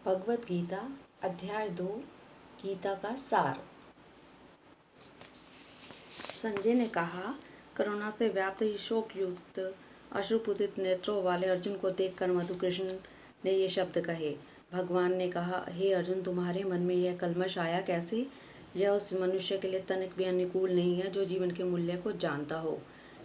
भगवत गीता अध्याय 2 गीता का सार। संजय ने कहा, करुणा से व्याप्त शोक युक्त अश्रुपूरित नेत्रों वाले अर्जुन को देखकर मधु कृष्ण ने ये शब्द कहे। भगवान ने कहा, हे अर्जुन, तुम्हारे मन में यह कल्मश आया कैसे? यह उस मनुष्य के लिए तनिक भी अनुकूल नहीं है जो जीवन के मूल्य को जानता हो।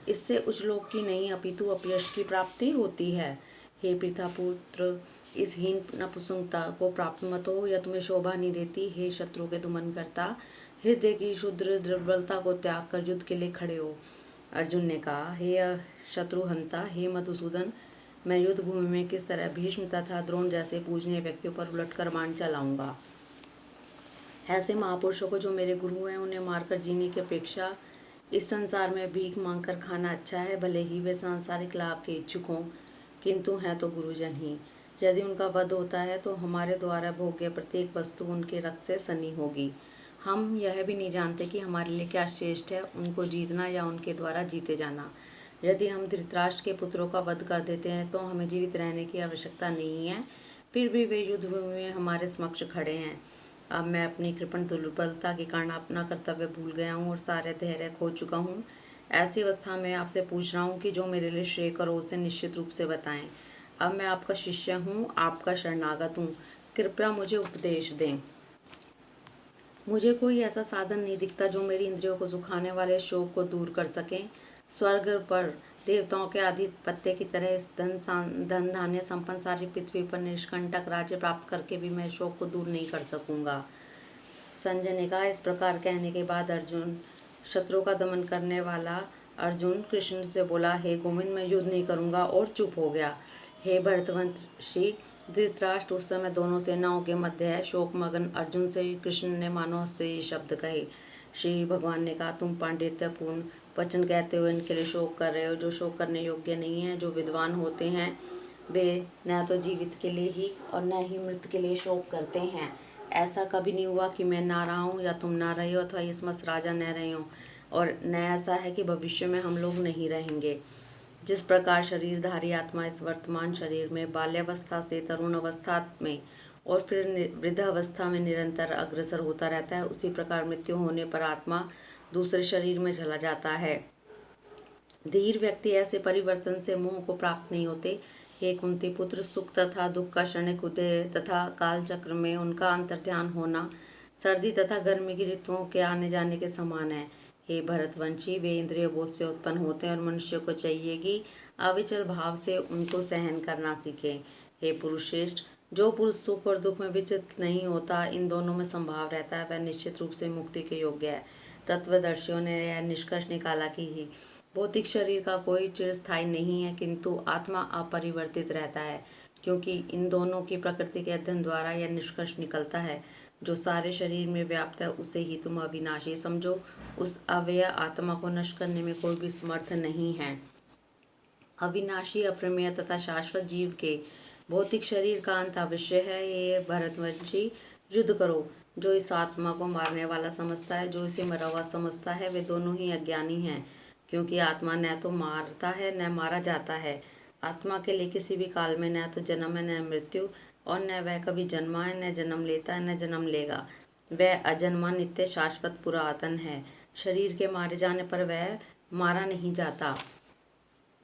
इससे उच्च लोक की नहीं अपितु अपयश की प्राप्ति होती है। हे पितापुत्र, इस हीन नपुंसकता को प्राप्त मत हो, यह तुम्हें शोभा नहीं देती। हे शत्रु के दुमन करता, हृदय की शुद्र दुर्बलता को त्याग कर युद्ध के लिए खड़े हो। अर्जुन ने कहा, हे शत्रुहंता, हे मधुसूदन, मैं युद्ध भूमि में किस तरह भीष्म तथा द्रोण जैसे पूजनीय व्यक्तियों पर उलटकर बाण चलाऊंगा। ऐसे महापुरुषों को जो मेरे गुरु हैं, उन्हें मारकर जीने की अपेक्षा इस संसार में भीख मांगकर खाना अच्छा है। भले ही वे सांसारिक लाभ के इच्छुक हों, किंतु हैं तो गुरुजन ही। यदि उनका वध होता है तो हमारे द्वारा भोग्य प्रत्येक वस्तु उनके रक्त से सनी होगी। हम यह भी नहीं जानते कि हमारे लिए क्या श्रेष्ठ है, उनको जीतना या उनके द्वारा जीते जाना। यदि हम धृतराष्ट्र के पुत्रों का वध कर देते हैं तो हमें जीवित रहने की आवश्यकता नहीं है। फिर भी वे युद्ध भूमि में हमारे समक्ष खड़े हैं। अब मैं अपनी कृपण दुर्बलता के कारण अपना कर्तव्य भूल गया हूँ और सारे धैर्य खो चुका हूँ। ऐसी अवस्था में आपसे पूछ रहा हूँ कि जो मेरे लिए श्रेय करो उसे निश्चित रूप से बताएं। अब मैं आपका शिष्य हूँ, आपका शरणागत हूँ, कृपया मुझे उपदेश दें। मुझे कोई ऐसा साधन नहीं दिखता जो मेरी इंद्रियों को सुखाने वाले शोक को दूर कर सके। स्वर्ग पर देवताओं के आधिपत्य की तरह इस धन धान्य संपन्न सारी पृथ्वी पर निष्कंटक राज्य प्राप्त करके भी मैं शोक को दूर नहीं कर सकूंगा। संजय ने कहा, इस प्रकार कहने के बाद शत्रु का दमन करने वाला अर्जुन कृष्ण से बोला, हे गोविंद, मैं युद्ध नहीं करूंगा, और चुप हो गया। हे भरतवंशी, धृतराष्ट्र उस समय दोनों सेनाओं के मध्य है। शोकमग्न अर्जुन से कृष्ण ने मानो हंसते ये शब्द कहे। श्री भगवान ने कहा, तुम पांडित्यपूर्ण वचन कहते हुए इनके लिए शोक कर रहे हो जो शोक करने योग्य नहीं है। जो विद्वान होते हैं वे न तो जीवित के लिए ही और न ही मृत के लिए शोक करते हैं। ऐसा कभी नहीं हुआ कि मैं ना रहा हूँ या तुम ना रहे हो अथवा ये समस्त राजा न रहे हो, और न ऐसा है कि भविष्य में हम लोग नहीं रहेंगे। जिस प्रकार शरीरधारी आत्मा इस वर्तमान शरीर में बाल्यावस्था से तरुण अवस्था में और फिर वृद्धावस्था में निरंतर अग्रसर होता रहता है, उसी प्रकार मृत्यु होने पर आत्मा दूसरे शरीर में चला जाता है। धीर व्यक्ति ऐसे परिवर्तन से मोह को प्राप्त नहीं होते। हे कुंती पुत्र, सुख तथा दुख का क्षणिक उदय तथा काल चक्र में उनका अंतर्ध्यान होना सर्दी तथा गर्मी की ऋतुओं के आने जाने के समान है। हे भरतवंशी, वे इंद्रिय बोध से उत्पन्न होते हैं और मनुष्य को चाहिए कि अविचल भाव से उनको सहन करना सीखे। हे पुरुष श्रेष्ठ, जो पुरुष सुख और दुख में विचलित नहीं होता, इन दोनों में संभाव रहता है, वह निश्चित रूप से मुक्ति के योग्य है। तत्वदर्शियों ने यह निष्कर्ष निकाला कि ही भौतिक शरीर का कोई चिरस्थायी नहीं है, किंतु आत्मा अपरिवर्तित रहता है, क्योंकि इन दोनों की प्रकृति के अध्ययन द्वारा यह निष्कर्ष निकलता है, जो सारे शरीर में व्याप्त है उसे ही तुम अविनाशी समझो। उस अव्यय आत्मा को नष्ट करने में कोई भी समर्थ नहीं है। अविनाशी, अप्रमेय तथा शाश्वत जीव के भौतिक शरीर का अंत अवश्य है। ये भरतवंशी, युद्ध करो। जो इस आत्मा को मारने वाला समझता है, जो इसे मरा हुआ समझता है, वे दोनों ही अज्ञानी हैं, क्योंकि आत्मा न तो मारता है न मारा जाता है। आत्मा के लिए किसी भी काल में न तो जन्म है न मृत्यु, और न वह कभी जन्मा है, न जन्म लेता है, न जन्म लेगा। वह अजन्मा, नित्य, शाश्वत, पुरातन है। शरीर के मारे जाने पर वह मारा नहीं जाता।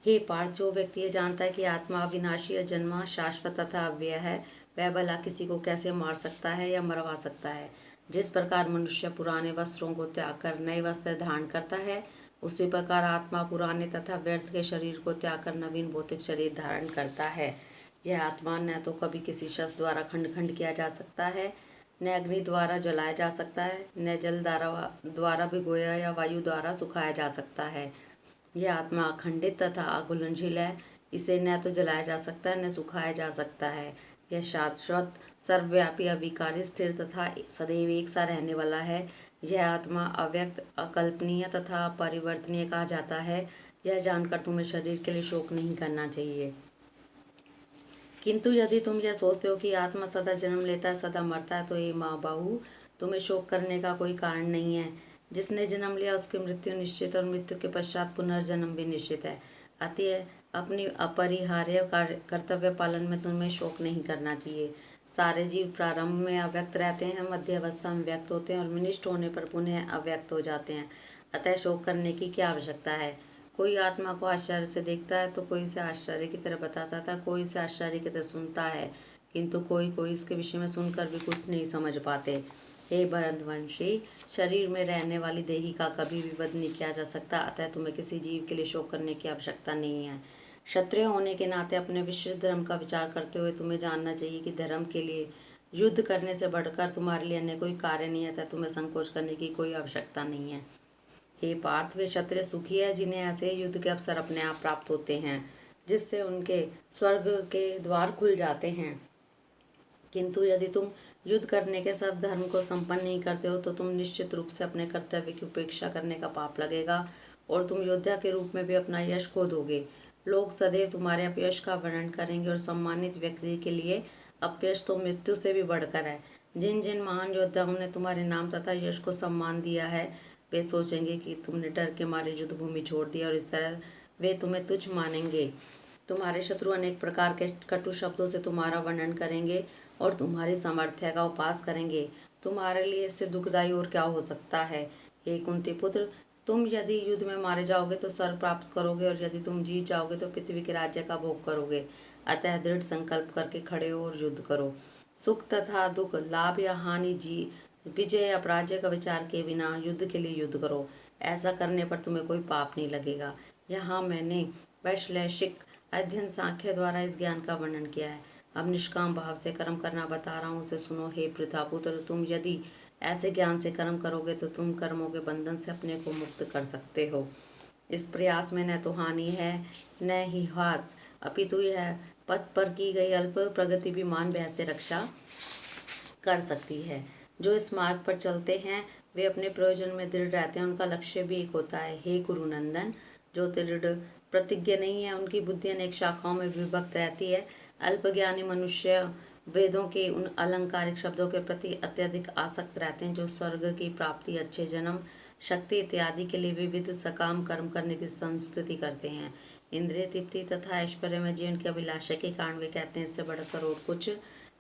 हे पार्थ, जो व्यक्ति ये जानता है कि आत्मा अविनाशी, अजन्मा, शाश्वत तथा अव्यय है, वह भला किसी को कैसे मार सकता है या मरवा सकता है। जिस प्रकार मनुष्य पुराने वस्त्रों को त्याग कर नए वस्त्र धारण करता है, उसी प्रकार आत्मा पुराने तथा व्यर्थ के शरीर को त्याग कर नवीन भौतिक शरीर धारण करता है। यह आत्मा न तो कभी किसी शस्त्र द्वारा खंड खंड किया जा सकता है, न अग्नि द्वारा जलाया जा सकता है, न जल द्वारा भिगोया या वायु द्वारा सुखाया जा सकता है। यह आत्मा अखंडित तथा अघुलनशील है। इसे न तो जलाया जा सकता है न सुखाया जा सकता है। यह शाश्वत, सर्वव्यापी, अविकारी, स्थिर तथा सदैव एक सा रहने वाला है। यह आत्मा अव्यक्त, अकल्पनीय तथा परिवर्तनीय कहा जाता है। यह जानकर तुम्हें शरीर के लिए शोक नहीं करना चाहिए। किंतु यदि तुम यह सोचते हो कि आत्मा सदा जन्म लेता है, सदा मरता है, तो ये माँ बाहू, तुम्हें शोक करने का कोई कारण नहीं है। जिसने जन्म लिया उसकी मृत्यु निश्चित, और मृत्यु के पश्चात पुनर्जन्म भी निश्चित है। अतः अपनी अपरिहार्य कर्तव्य पालन में तुम्हें शोक नहीं करना चाहिए। सारे जीव प्रारंभ में अव्यक्त रहते हैं, मध्य अवस्था में व्यक्त होते हैं और विनिष्ट होने पर पुनः अव्यक्त हो जाते हैं। अतः शोक करने की क्या आवश्यकता है। कोई आत्मा को आश्चर्य से देखता है तो कोई इसे आश्चर्य की तरह बताता था, कोई इसे आश्चर्य की तरह सुनता है, किंतु कोई इसके विषय में सुनकर भी कुछ नहीं समझ पाते। हे भरतवंशी, शरीर में रहने वाली देही का कभी भी वध नहीं किया जा सकता, अतः तुम्हें किसी जीव के लिए शोक करने की आवश्यकता नहीं है। क्षत्रिय होने के नाते अपने विश्व धर्म का विचार करते हुए तुम्हें जानना चाहिए कि धर्म के लिए युद्ध करने से बढ़कर तुम्हारे लिए अन्य कोई कार्य नहीं है, तथा तुम्हें संकोच करने की कोई आवश्यकता नहीं है। हे पार्थ, वे क्षत्रिय सुखी है जिन्हें ऐसे युद्ध के अवसर अपने आप प्राप्त होते हैं, जिससे उनके स्वर्ग के द्वार खुल जाते हैं। किंतु यदि तुम युद्ध करने के सब धर्म को संपन्न नहीं करते हो तो तुम निश्चित रूप से अपने कर्तव्य की उपेक्षा करने का पाप लगेगा और तुम योद्धा के रूप में भी अपना यश खो दोगे। लोग सदैव तुम्हारे अपयश का वर्णन करेंगे और सम्मानित व्यक्ति के लिए अपयश तो मृत्यु से भी बढ़कर है। जिन जिन महान योद्धाओं ने तुम्हारे नाम तथा यश को सम्मान दिया है, वे सोचेंगे कि तुमने डर के मारे युद्ध भूमि छोड़ दिया और इस तरह वे तुम्हें तुच्छ मानेंगे। तुम्हारे शत्रु अनेक प्रकार के कटु शब्दों से तुम्हारा वर्णन करेंगे और तुम्हारी सामर्थ्य का उपहास करेंगे। तुम्हारे लिए इससे दुखदायी और क्या हो सकता है। हे कुंती पुत्र, तुम यदि युद्ध में मारे जाओगे तो स्वर्ग प्राप्त करोगे और यदि तुम जीत जाओगे तो पृथ्वी के राज्य का भोग करोगे। अतः दृढ़ संकल्प करके खड़े हो और युद्ध करो। सुख तथा दुख, लाभ या हानि, जी विजय या पराजय का विचार के बिना युद्ध के लिए युद्ध करो। ऐसा करने पर तुम्हें कोई पाप नहीं लगेगा। यहाँ मैंने वैश्लेषिक अध्ययन सांख्य द्वारा इस ज्ञान का वर्णन किया है। अब निष्काम भाव से कर्म करना बता रहा हूँ, उसे सुनो। हे पृथापुत्र, तुम यदि ऐसे ज्ञान से कर्म करोगे तो तुम कर्मों के बंधन से अपने को मुक्त कर सकते हो। इस प्रयास में न तो हानि है न ही हास, अपितु यह पथ पर की गई अल्प प्रगति भी मान भय से रक्षा कर सकती है। जो इस मार्ग पर चलते हैं वे अपने प्रयोजन में दृढ़ रहते हैं, उनका लक्ष्य भी एक होता है। हे कुरुनंदन, जो दृढ़ प्रतिज्ञ नहीं है उनकी बुद्धि अनेक शाखाओं में विभक्त रहती है। अल्पज्ञानी मनुष्य वेदों के उन अलंकारिक शब्दों के प्रति अत्यधिक आसक्त रहते हैं जो स्वर्ग की प्राप्ति, अच्छे जन्म, शक्ति इत्यादि के लिए विविध सकाम कर्म करने की संस्तुति करते हैं। इंद्रिय तृप्ति तथा ऐश्वर्य में जीवन की अभिलाषा के कारण वे कहते हैं इससे बढ़कर और कुछ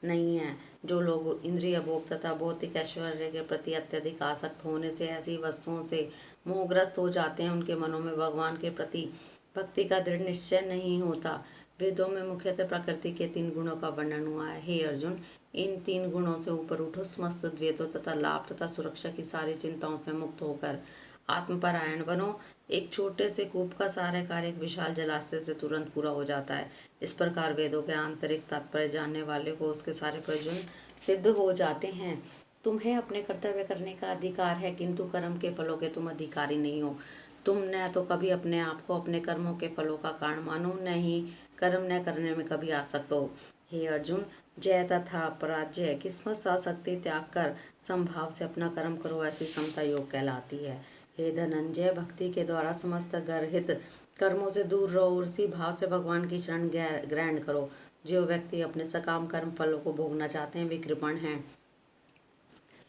नहीं है। जो लोग इंद्रिय भोग तथा भौतिक ऐश्वर्य के प्रति अत्यधिक आसक्त होने से ऐसी वस्तुओं से मोहग्रस्त हो जाते हैं, उनके मनों में भगवान के प्रति भक्ति का दृढ़ निश्चय नहीं होता। वेदों में मुख्यतः प्रकृति के 3 गुणों का वर्णन हुआ है। हे अर्जुन, इन 3 गुणों से ऊपर उठो। समस्त द्वैतों तथा लाभ तथा सुरक्षा की सारी चिंताओं से मुक्त होकर आत्मपरायण बनो। एक छोटे से कूप का सारा कार्य एक विशाल जलाशय से तुरंत पूरा हो जाता है। इस प्रकार वेदों के आंतरिक तात्पर्य जानने वाले को उसके सारे प्रयोजन सिद्ध हो जाते हैं। तुम्हें अपने कर्तव्य करने का अधिकार है, किंतु कर्म के फलों के तुम अधिकारी नहीं हो। तुम न तो कभी अपने आप को अपने कर्मों के फलों का कारण मानो, न ही कर्म न करने में कभी आसक्त हो। हे अर्जुन, जय तथा पराजय की समस्त आसक्ति त्याग कर समभाव से अपना कर्म करो, ऐसी समता योग कहलाती है। हे धनंजय, भक्ति के द्वारा समस्त गर्हित कर्मों से दूर रहो और उसी भाव से भगवान की शरण ग्रहण करो। जो व्यक्ति अपने सकाम कर्म फलों को भोगना चाहते हैं वे कृपण हैं।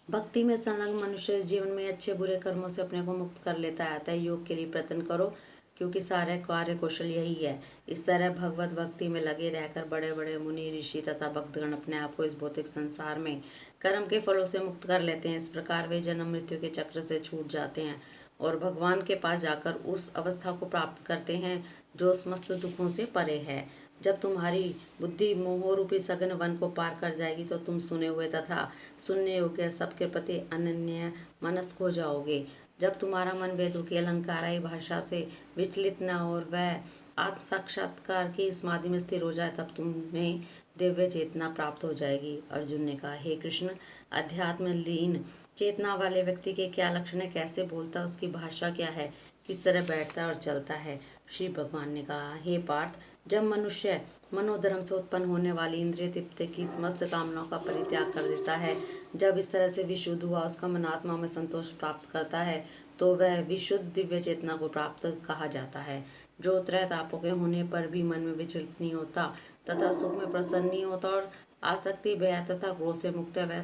भक्ति में संलग्न मनुष्य इस जीवन में अच्छे बुरे कर्मों से अपने को मुक्त कर लेता है। अतः योग के लिए प्रयत्न करो, क्योंकि सारे कार्य कौशल यही है। इस तरह भगवत भक्ति में लगे रहकर बड़े बड़े मुनि, ऋषि तथा भक्तगण अपने आप को इस भौतिक संसार में कर्म के फलों से मुक्त कर लेते हैं। इस प्रकार वे जन्म मृत्यु के चक्र से छूट जाते हैं और भगवान के पास जाकर उस अवस्था को प्राप्त करते हैं जो समस्त दुखों से परे है। जब तुम्हारी बुद्धि मोह रूपी सघन वन को पार कर जाएगी तो तुम सुने हुए तथा सुनने योग्य सबके प्रति अनन्य मनस्क हो जाओगे। जब तुम्हारा मन वेदों की अलंकाराई भाषा से विचलित न और वह आत्म साक्षात्कार की समाधि में स्थिर हो जाए, तब तुम्हें दिव्य चेतना प्राप्त हो जाएगी। अर्जुन ने कहा, हे कृष्ण, अध्यात्म लीन चेतना वाले व्यक्ति के क्या लक्षण है, कैसे बोलता है, उसकी भाषा क्या है, किस तरह बैठता है और चलता है। श्री भगवान ने कहा, हे पार्थ, जब मनुष्य मनोधर्म से उत्पन्न होने वाली इंद्रिय तृप्ति की समस्त कामनाओं का परित्याग कर देता है, जब इस तरह से विशुद्ध हुआ उसका मन आत्मा में संतोष प्राप्त करता है, तो वह विशुद्ध दिव्य चेतना को प्राप्त कहा जाता है। जो त्रय तापों के होने पर भी मन में विचलित नहीं होता तथा सुख में प्रसन्न नहीं होता और आसक्ति, भय तथा क्रोध से मुक्त है, वह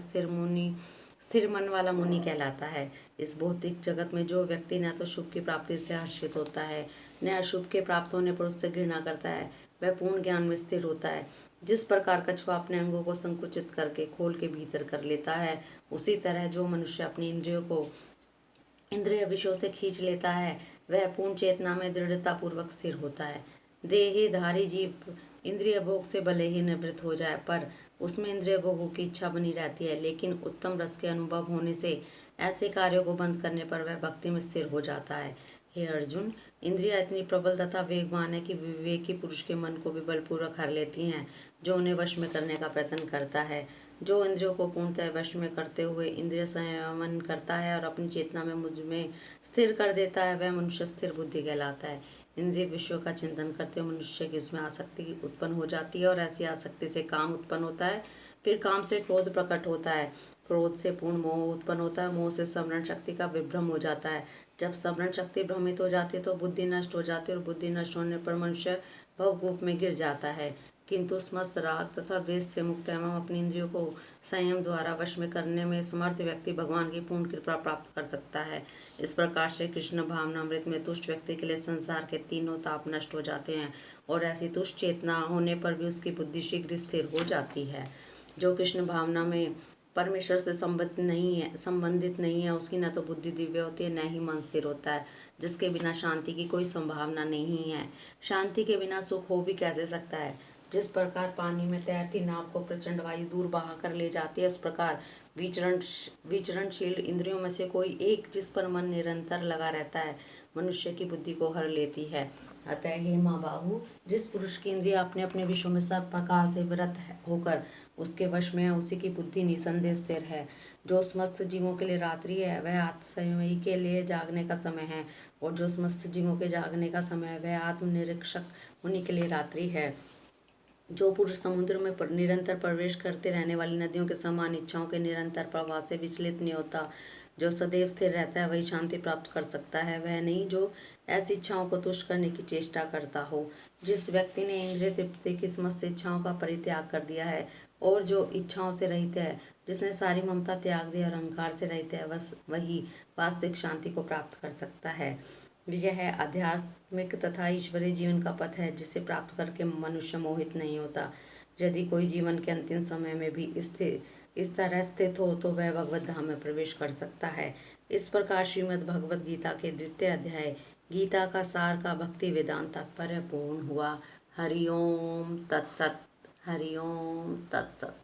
स्थिर मन वाला मुनि कहलाता है। इस भौतिक जगत में जो व्यक्ति न तो शुभ की प्राप्ति से हर्षित होता है, न अशुभ के प्राप्त होने पर उससे घृणा करता है, वह पूर्ण ज्ञान में स्थिर होता है। जिस प्रकार कछुआ अपने अंगों को संकुचित करके खोल के भीतर कर लेता है, उसी तरह जो मनुष्य अपनी इंद्रियों को इंद्रिय विषयों से खींच लेता है, वह पूर्ण चेतना में दृढ़ता पूर्वक स्थिर होता है। देहधारी जीव इंद्रिय भोग से भले ही निवृत्त हो जाए, पर उसमें इंद्रिय भोगों की इच्छा बनी रहती है। लेकिन उत्तम रस के अनुभव होने से ऐसे कार्यों को बंद करने पर वह भक्ति में स्थिर हो जाता है। हे अर्जुन, इंद्रियां इतनी प्रबल तथा वेगवान है कि विवेकी पुरुष के मन को भी बलपूर्वक हर लेती हैं, जो उन्हें वश में करने का प्रयत्न करता है। जो इंद्रियों को पूर्णतः वश में करते हुए इंद्रिय संयमन करता है और अपनी चेतना में मुझ में स्थिर कर देता है, वह मनुष्य स्थिर बुद्धि कहलाता है। इंद्रिय विषयों का चिंतन करते हुए मनुष्य की इसमें आसक्ति उत्पन्न हो जाती है और ऐसी आसक्ति से काम उत्पन्न होता है। फिर काम से क्रोध प्रकट होता है, क्रोध से पूर्ण मोह उत्पन्न होता है, मोह से स्मरण शक्ति का विभ्रम हो जाता है। जब स्मरण शक्ति भ्रमित हो जाती है तो बुद्धि नष्ट हो जाती है और बुद्धि नष्ट होने पर मनुष्य भवकूप में गिर जाता है। किंतु समस्त राग तथा द्वेष से मुक्त एवं अपनी इंद्रियों को संयम द्वारा वश में करने में समर्थ व्यक्ति भगवान की पूर्ण कृपा प्राप्त कर सकता है। इस प्रकार से कृष्ण भावनामृत में तुष्ट व्यक्ति के लिए संसार के तीनों ताप नष्ट हो जाते हैं और ऐसी तुष्ट चेतना होने पर भी उसकी बुद्धि शीघ्र स्थिर हो जाती है। जो कृष्ण भावना में परमेश्वर से संबंधित नहीं है, उसकी न तो बुद्धि दिव्य होती है, न ही मन स्थिर होता है। जिसके बिना शांति की कोई संभावना नहीं है। शांति के बिना सुख हो भी कैसे सकता है। जिस प्रकार पानी में तैरती नाव को प्रचंड वायु दूर बहा कर ले जाती है, उस प्रकार विचरणशील इंद्रियों में से कोई एक जिस पर मन निरंतर लगा रहता है, मनुष्य की बुद्धि को हर लेती है। अतः हे महाबाहु, जिस पुरुष की इंद्रिया अपने अपने विषयों में सब प्रकार से विरत होकर उसके वश में है, उसी की बुद्धि निसंदेह स्थिर है। जो समस्त जीवों के लिए रात्रि है, वह आत्मसंयमी के लिए जागने का समय है, और जो समस्त जीवों के जागने का समय है, वह आत्मनिरीक्षक होने के लिए रात्रि है। जो पुरुष समुद्र में निरंतर प्रवेश करते रहने वाली नदियों के समान इच्छाओं के निरंतर प्रवाह से विचलित नहीं होता, जो सदैव स्थिर रहता है, वही शांति प्राप्त कर सकता है। वह नहीं जो ऐसी इच्छाओं को तुष्ट करने की चेष्टा करता हो। जिस व्यक्ति ने इंद्रिय तृप्ति की समस्त इच्छाओं का परित्याग कर दिया है और जो इच्छाओं से रहित है, जिसने सारी ममता त्याग दी और अहंकार से रहित है, बस वही वास्तविक शांति को प्राप्त कर सकता है। यह आध्यात्मिक तथा ईश्वरीय जीवन का पथ है, जिसे प्राप्त करके मनुष्य मोहित नहीं होता। यदि कोई जीवन के अंतिम समय में भी इस तरह स्थित हो तो वह भगवत धाम में प्रवेश कर सकता है। इस प्रकार श्रीमद् भगवद गीता के 2य अध्याय गीता का सार का भक्ति वेदांत तात्पर्य पूर्ण हुआ। हरि ओम तत्सत। हरि ओम तत्सत।